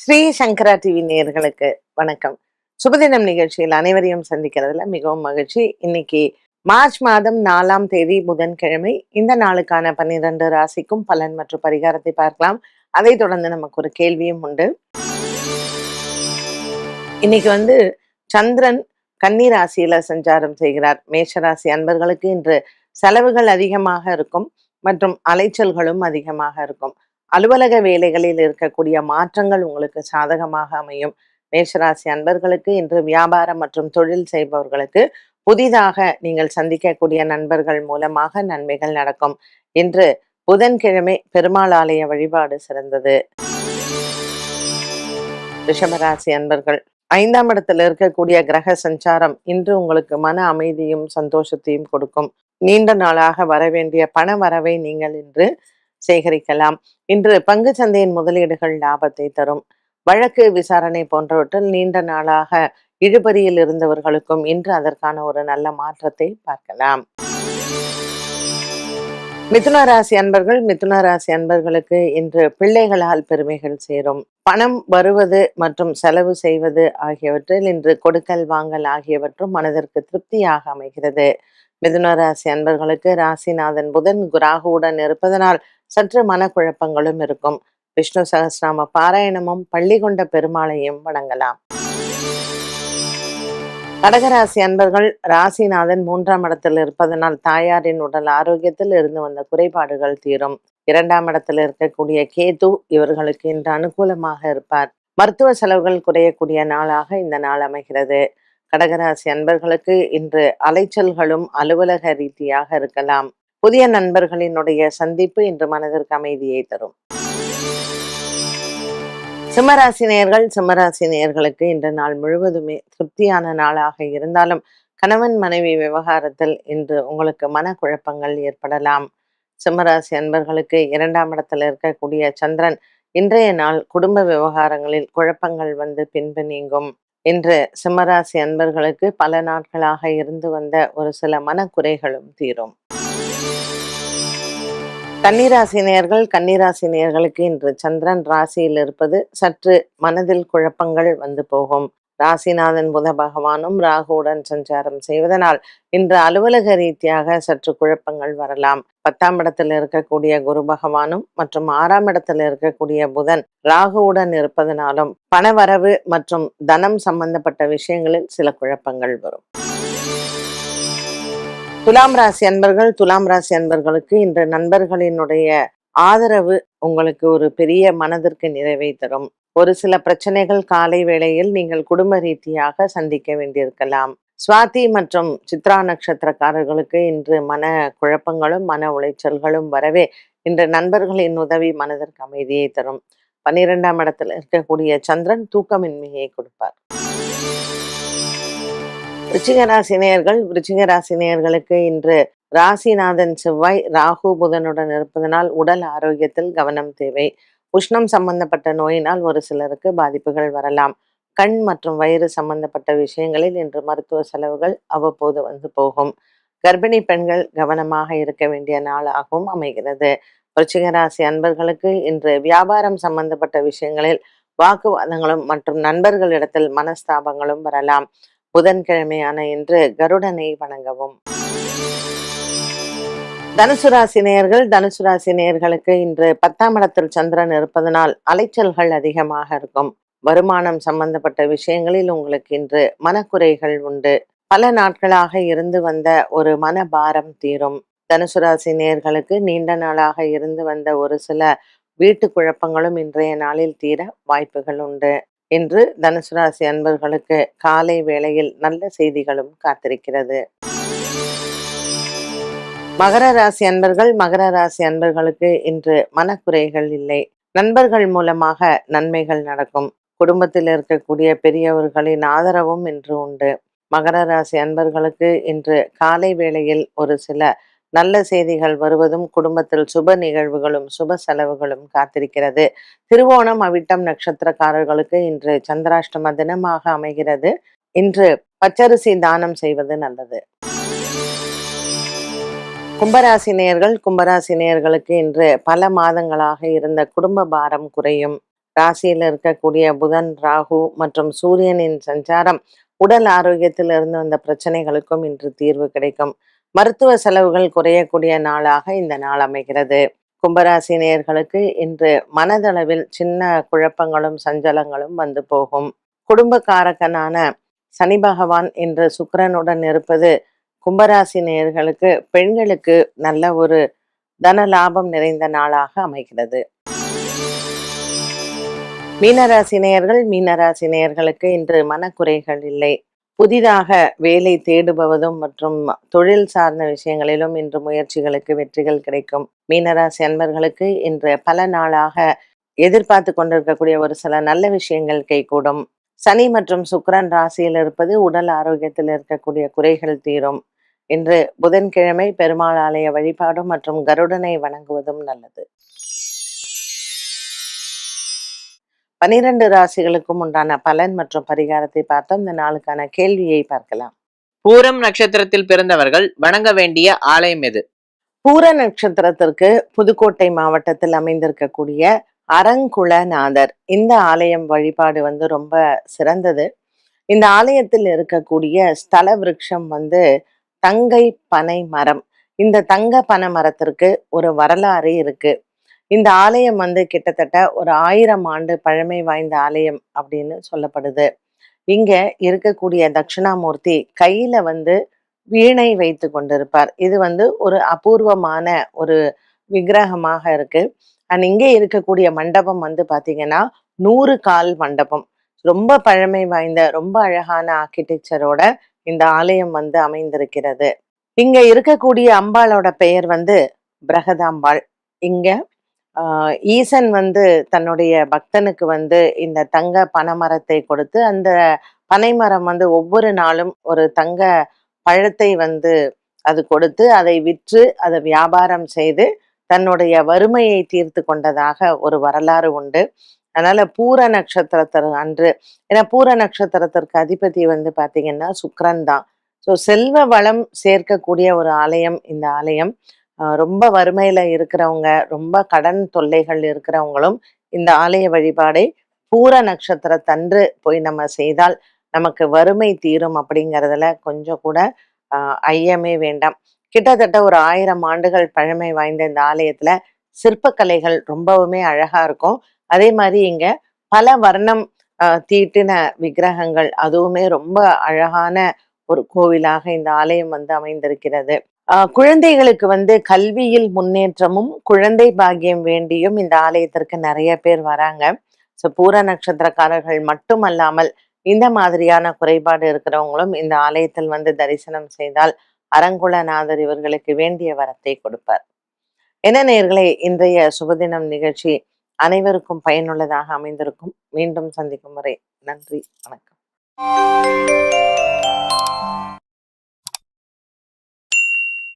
ஸ்ரீ சங்கரா TV நேயர்களுக்கு வணக்கம். சுபதினம் நிகழ்ச்சியில் அனைவரையும் சந்திக்கிறதுல மிகவும் மகிழ்ச்சி. இன்னைக்கு மார்ச் மாதம் 4ஆம் தேதி புதன்கிழமை. இந்த நாளுக்கான 12 ராசிக்கும் பலன் மற்றும் பரிகாரத்தை பார்க்கலாம். அதை தொடர்ந்து நமக்கு ஒரு கேள்வியும் உண்டு. இன்னைக்கு சந்திரன் கன்னி ராசியில சஞ்சாரம் செய்கிறார். மேஷராசி அன்பர்களுக்கு இன்று செலவுகள் அதிகமாக இருக்கும் மற்றும் அலைச்சல்களும் அதிகமாக இருக்கும். அலுவலக வேலைகளில் இருக்கக்கூடிய மாற்றங்கள் உங்களுக்கு சாதகமாக அமையும். மேஷராசி அன்பர்களுக்கு இன்று வியாபாரம் மற்றும் தொழில் செய்பவர்களுக்கு புதிதாக நீங்கள் சந்திக்கக்கூடிய நண்பர்கள் மூலமாக நன்மைகள் நடக்கும். இன்று புதன்கிழமை பெருமாள் ஆலய வழிபாடு சிறந்தது. ரிஷபராசி அன்பர்கள், 5ஆம் இடத்துல இருக்கக்கூடிய கிரக சஞ்சாரம் இன்று உங்களுக்கு மன அமைதியும் சந்தோஷத்தையும் கொடுக்கும். நீண்ட நாளாக வரவேண்டிய பண வரவை நீங்கள் இன்று சேகரிக்கலாம். இன்று பங்கு சந்தையின் முதலீடுகள் லாபத்தை தரும். வழக்கு விசாரணை போன்றவற்றில் நீண்ட நாளாக இழுபறியில் இருந்தவர்களுக்கும் இன்று அதற்கான ஒரு நல்ல மாற்றத்தை பார்க்கலாம். மிதுன ராசி அன்பர்கள், மிதுன ராசி அன்பர்களுக்கு இன்று பிள்ளைகளால் பெருமைகள் சேரும். பணம் வருவது மற்றும் செலவு செய்வது ஆகியவற்றில் இன்று கொடுக்கல் வாங்கல் ஆகியவற்றும் மனதிற்கு திருப்தியாக அமைகிறது. மிதுன ராசி அன்பர்களுக்கு ராசிநாதன் புதன் ராகுவுடன் இருப்பதனால் சற்று மனக்குழப்பங்களும் இருக்கும். விஷ்ணு சகஸ்ரநாம பாராயணமும் பள்ளி கொண்ட பெருமாளையும் வணங்கலாம். கடகராசி அன்பர்கள், ராசிநாதன் 3ஆம் இடத்தில் இருப்பதனால் தாயாரின் உடல் ஆரோக்கியத்தில் இருந்து வந்த குறைபாடுகள் தீரும். 2ஆம் இடத்தில் இருக்கக்கூடிய கேது இவர்களுக்கு இன்று அனுகூலமாக இருப்பார். மருத்துவ செலவுகள் குறையக்கூடிய நாளாக இந்த நாள் அமைகிறது. கடகராசி அன்பர்களுக்கு இன்று அலைச்சல்களும் அலுவலக ரீதியாக இருக்கலாம். புதிய நண்பர்களினுடைய சந்திப்பு இன்று மனதிற்கு அமைதியை தரும். சிம்மராசி நேயர்கள், சிம்மராசி நேயர்களுக்கு இன்று நாள் முழுவதுமே திருப்தியான நாளாக இருந்தாலும் கணவன் மனைவி விவகாரத்தில் இன்று உங்களுக்கு மனக்குழப்பங்கள் ஏற்படலாம். சிம்மராசி அன்பர்களுக்கு 2ஆம் இடத்தில் இருக்கக்கூடிய சந்திரன் இன்றைய நாள் குடும்ப விவகாரங்களில் குழப்பங்கள் பின்பு நீங்கும். இன்று சிம்மராசி அன்பர்களுக்கு பல நாட்களாக இருந்து வந்த ஒரு சில மனக்குறைகளும் தீரும். கன்னிராசி நேயர்கள், கன்னிராசி நேயர்களுக்கு இன்று சந்திரன் ராசியில் இருப்பது சற்று மனதில் குழப்பங்கள் போகும். ராசிநாதன் புத பகவானும் ராகுவுடன் சஞ்சாரம் செய்வதனால் இன்று அலுவலக ரீதியாக சற்று குழப்பங்கள் வரலாம். 10ஆம் இடத்தில் இருக்கக்கூடிய குரு பகவானும் மற்றும் 6ஆம் இடத்தில் இருக்கக்கூடிய புதன் ராகுவுடன் இருப்பதனாலும் பணவரவு மற்றும் தனம் சம்பந்தப்பட்ட விஷயங்களில் சில குழப்பங்கள் வரும். துலாம் ராசி அன்பர்கள், துலாம் ராசி அன்பர்களுக்கு இன்று நண்பர்களினுடைய ஆதரவு உங்களுக்கு ஒரு பெரிய மனதிற்கு நிறைவை தரும். ஒரு சில பிரச்சனைகள் காலை வேளையில் நீங்கள் குடும்ப ரீதியாக சந்திக்க வேண்டியிருக்கலாம். சுவாதி மற்றும் சித்ரா நட்சத்திரக்காரர்களுக்கு இன்று மன குழப்பங்களும் மன உளைச்சல்களும் வரவே இன்று நண்பர்களின் உதவி மனதிற்கு அமைதியை தரும். 12ஆம் இடத்தில் இருக்கக்கூடிய சந்திரன் தூக்கமின்மையை கொடுப்பார். விருச்சிகராசினியர்கள், விருச்சிகராசினியர்களுக்கு இன்று ராசிநாதன் செவ்வாய் ராகு புதனுடன் இருப்பதனால் உடல் ஆரோக்கியத்தில் கவனம் தேவை. உஷ்ணம் சம்பந்தப்பட்ட நோயினால் ஒரு சிலருக்கு பாதிப்புகள் வரலாம். கண் மற்றும் வயிறு சம்பந்தப்பட்ட விஷயங்களில் இன்று மருத்துவ செலவுகள் அவ்வப்போது போகும். கர்ப்பிணி பெண்கள் கவனமாக இருக்க வேண்டிய நாளாகவும் அமைகிறது. விருச்சிகராசி அன்பர்களுக்கு இன்று வியாபாரம் சம்பந்தப்பட்ட விஷயங்களில் வாக்குவாதங்களும் மற்றும் நண்பர்களிடத்தில் மனஸ்தாபங்களும் வரலாம். புதன்கிழமையான இன்று கருடனை வணங்கவும். தனுசு ராசி நேயர்கள், தனுசு ராசி நேயர்களுக்கு இன்று 10ஆம் இடத்தில் சந்திரன் இருப்பதனால் அலைச்சல்கள் அதிகமாக இருக்கும். வருமானம் சம்பந்தப்பட்ட விஷயங்களில் உங்களுக்கு இன்று மனக்குறைகள் உண்டு. பல நாட்களாக இருந்து வந்த ஒரு மனபாரம் தீரும். தனுசு ராசி நேயர்களுக்கு நீண்ட நாளாக இருந்து வந்த ஒரு சில வீட்டு குழப்பங்களும் இன்றைய நாளில் தீர வாய்ப்புகள் உண்டு. இன்று தனுசு ராசி அன்பர்களுக்கு காலை வேளையில் நல்ல செய்திகளும் காத்திருக்கிறது. மகர ராசி அன்பர்கள், மகர ராசி அன்பர்களுக்கு இன்று மனக்குறைகள் இல்லை. நண்பர்கள் மூலமாக நன்மைகள் நடக்கும். குடும்பத்தில் இருக்கக்கூடிய பெரியவர்களின் ஆதரவும் இன்று உண்டு. மகர ராசி அன்பர்களுக்கு இன்று காலை வேளையில் ஒரு சில நல்ல செய்திகள் வருவதும் குடும்பத்தில் சுப நிகழ்வுகளும் சுப செலவுகளும் காத்திருக்கிறது. திருவோணம் அவிட்டம் நட்சத்திரக்காரர்களுக்கு இன்று சந்திராஷ்டம தினமாக அமைகிறது. இன்று பச்சரிசி தானம் செய்வது நல்லது. கும்பராசி நேயர்கள், கும்பராசி நேயர்களுக்கு இன்று பல மாதங்களாக இருந்த குடும்ப பாரம் குறையும். ராசியில் இருக்கக்கூடிய புதன், ராகு மற்றும் சூரியனின் சஞ்சாரம் உடல் ஆரோக்கியத்தில் இருந்து வந்த பிரச்சனைகளுக்கும் இன்று தீர்வு கிடைக்கும். மருத்துவ செலவுகள் குறையக்கூடிய நாளாக இந்த நாள் அமைகிறது. கும்பராசி நேயர்களுக்கு இன்று மனதளவில் சின்ன குழப்பங்களும் சஞ்சலங்களும் வந்து போகும். குடும்பக்காரகனான சனி பகவான் இன்று சுக்கிரனுடன் இருப்பது கும்பராசி நேயர்களுக்கு பெண்களுக்கு நல்ல ஒரு தன லாபம் நிறைந்த நாளாக அமைகிறது. மீனராசி நேயர்களுக்கு இன்று மனக்குறைகள் இல்லை. புதிதாக வேலை தேடுபவதும் மற்றும் தொழில் சார்ந்த விஷயங்களிலும் இன்று முயற்சிகளுக்கு வெற்றிகள் கிடைக்கும். மீனராசி அன்பர்களுக்கு இன்று பல நாளாக எதிர்பார்த்து கொண்டிருக்கக்கூடிய ஒரு சில நல்ல விஷயங்கள் கைகூடும். சனி மற்றும் சுக்கிரன் ராசியில் இருப்பது உடல் ஆரோக்கியத்தில் இருக்கக்கூடிய குறைகள் தீரும். இன்று புதன்கிழமை பெருமாள் ஆலய வழிபாடும் மற்றும் கருடனை வணங்குவதும் நல்லது. 12 ராசிகளுக்கும் உண்டான பலன் மற்றும் பரிகாரத்தை பார்த்தோம். இந்த நாளுக்கான கேள்வியை பார்க்கலாம். பூரம் நட்சத்திரத்தில் பிறந்தவர்கள் வணங்க வேண்டிய ஆலயம் எது? பூர நட்சத்திரத்திற்கு புதுக்கோட்டை மாவட்டத்தில் அமைந்திருக்கக்கூடிய அரங்குலநாதர் இந்த ஆலயம் வழிபாடு ரொம்ப சிறந்தது. இந்த ஆலயத்தில் இருக்கக்கூடிய ஸ்தல விருட்சம் தங்கை பனை மரம். இந்த தங்க பனை மரத்திற்கு ஒரு வரலாறு இருக்கு. இந்த ஆலயம் கிட்டத்தட்ட ஒரு 1000 ஆண்டு பழமை வாய்ந்த ஆலயம் அப்படின்னு சொல்லப்படுது. இங்க இருக்கக்கூடிய தட்சிணாமூர்த்தி கையில வீணை வைத்து கொண்டிருப்பார். இது ஒரு அபூர்வமான ஒரு விக்கிரகமாக இருக்கு. இங்கே இருக்கக்கூடிய மண்டபம் பாத்தீங்கன்னா 100 கால் மண்டபம். ரொம்ப பழமை வாய்ந்த ரொம்ப அழகான ஆர்கிடெக்சரோட இந்த ஆலயம் அமைந்திருக்கிறது. இங்க இருக்கக்கூடிய அம்பாளோட பெயர் பிரகதாம்பாள். இங்க ஈசன் தன்னுடைய பக்தனுக்கு இந்த தங்க பனைமரத்தை கொடுத்து அந்த பனைமரம் ஒவ்வொரு நாளும் ஒரு தங்க பழத்தை அது கொடுத்து அதை விற்று அதை வியாபாரம் செய்து தன்னுடைய வறுமையை தீர்த்து கொண்டதாக ஒரு வரலாறு உண்டு. அதனால பூர நட்சத்திரத்திற்கு அன்று, ஏன்னா பூர நட்சத்திரத்திற்கு அதிபதி பாத்தீங்கன்னா சுக்கிரன் தான். ஸோ செல்வ வளம் சேர்க்கக்கூடிய ஒரு ஆலயம் இந்த ஆலயம். ரொம்ப வறுமையில இருக்கிறவங்க, ரொம்ப கடன் தொல்லைகள் இருக்கிறவங்களும் இந்த ஆலய வழிபாடை பூர நட்சத்திரத்தன்று போய் நம்ம செய்தால் நமக்கு வறுமை தீரும் அப்படிங்கிறதுல கொஞ்சம் கூட ஐயமே வேண்டாம். கிட்டத்தட்ட ஒரு 1000 ஆண்டுகள் பழமை வாய்ந்த இந்த ஆலயத்துல சிற்பக்கலைகள் ரொம்பவுமே அழகா இருக்கும். அதே மாதிரி இங்க பல வர்ணம் தீட்டின விக்கிரகங்கள், அதுவுமே ரொம்ப அழகான ஒரு கோவிலாக இந்த ஆலயம் அமைந்திருக்கிறது. குழந்தைகளுக்கு கல்வியில் முன்னேற்றமும் குழந்தை பாக்கியம் வேண்டியும் இந்த ஆலயத்திற்கு நிறைய பேர் வராங்க. ஸோ பூர நட்சத்திரக்காரர்கள் மட்டுமல்லாமல் இந்த மாதிரியான குறைபாடு இருக்கிறவங்களும் இந்த ஆலயத்தில் தரிசனம் செய்தால் அரங்குலநாதர் இவர்களுக்கு வேண்டிய வரத்தை கொடுப்பார். என்ன நேயர்களே, இன்றைய சுபதினம் நிகழ்ச்சி அனைவருக்கும் பயனுள்ளதாக அமைந்திருக்கும். மீண்டும் சந்திக்கும் வரை நன்றி, வணக்கம்.